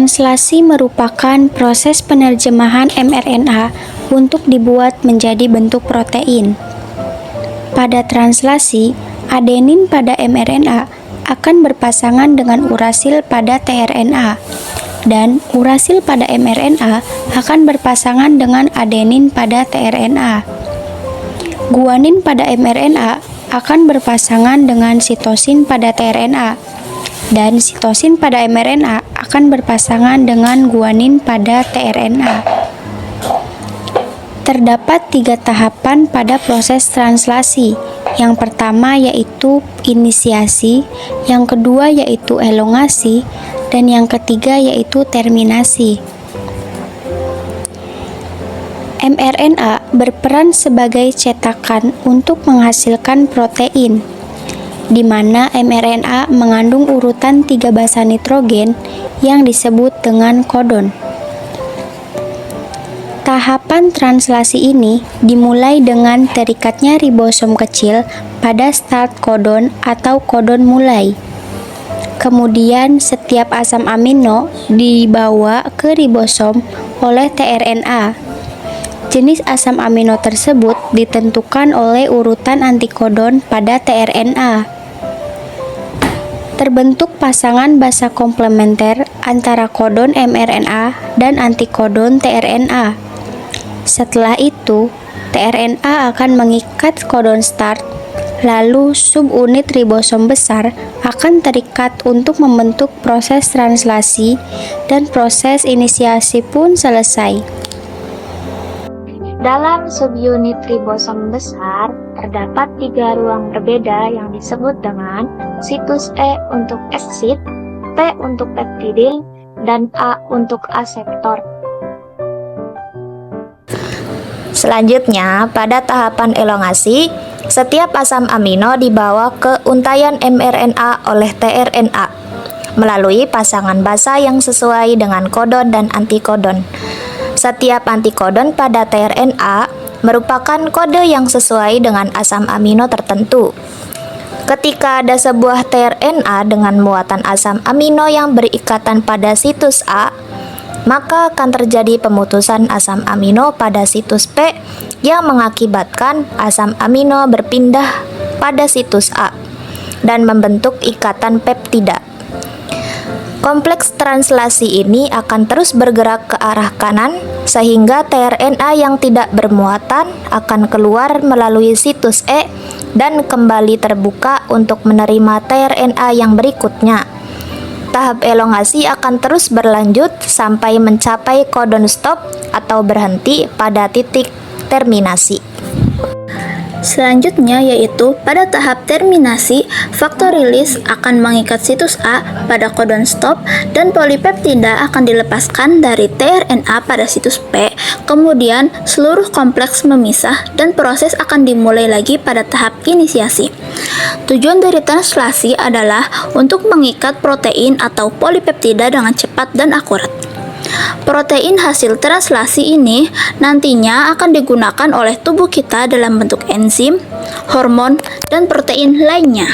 Translasi merupakan proses penerjemahan mRNA untuk dibuat menjadi bentuk protein. Pada translasi, adenin pada mRNA akan berpasangan dengan urasil pada tRNA, dan urasil pada mRNA akan berpasangan dengan adenin pada tRNA. Guanin pada mRNA akan berpasangan dengan sitosin pada tRNA, dan sitosin pada mRNA akan berpasangan dengan guanin pada tRNA. Terdapat 3 tahapan pada proses translasi. Yang pertama yaitu inisiasi, yang kedua yaitu elongasi, dan yang ketiga yaitu terminasi. mRNA berperan sebagai cetakan untuk menghasilkan protein, di mana mRNA mengandung urutan 3 basa nitrogen yang disebut dengan kodon. Tahapan translasi ini dimulai dengan terikatnya ribosom kecil pada start kodon atau kodon mulai. Kemudian setiap asam amino dibawa ke ribosom oleh tRNA. Jenis asam amino tersebut ditentukan oleh urutan antikodon pada tRNA. Terbentuk pasangan basa komplementer antara kodon mRNA dan antikodon tRNA. Setelah itu, tRNA akan mengikat kodon start, lalu subunit ribosom besar akan terikat untuk membentuk proses translasi, dan proses inisiasi pun selesai. Dalam subunit ribosom besar, terdapat 3 ruang berbeda yang disebut dengan situs E untuk asid, P untuk peptidil, dan A untuk aseptor. Selanjutnya, pada tahapan elongasi, setiap asam amino dibawa ke untayan mRNA oleh tRNA melalui pasangan basa yang sesuai dengan kodon dan antikodon. Setiap antikodon pada tRNA merupakan kode yang sesuai dengan asam amino tertentu. Ketika ada sebuah tRNA dengan muatan asam amino yang berikatan pada situs A, maka akan terjadi pemutusan asam amino pada situs P yang mengakibatkan asam amino berpindah pada situs A dan membentuk ikatan peptida. Kompleks translasi ini akan terus bergerak ke arah kanan sehingga tRNA yang tidak bermuatan akan keluar melalui situs E dan kembali terbuka untuk menerima tRNA yang berikutnya. Tahap elongasi akan terus berlanjut sampai mencapai kodon stop atau berhenti pada titik terminasi. Selanjutnya yaitu pada tahap terminasi, faktor rilis akan mengikat situs A pada kodon stop dan polipeptida akan dilepaskan dari tRNA pada situs P. Kemudian seluruh kompleks memisah dan proses akan dimulai lagi pada tahap inisiasi. Tujuan dari translasi adalah untuk mengikat protein atau polipeptida dengan cepat dan akurat. Protein hasil translasi ini nantinya akan digunakan oleh tubuh kita dalam bentuk enzim, hormon, dan protein lainnya.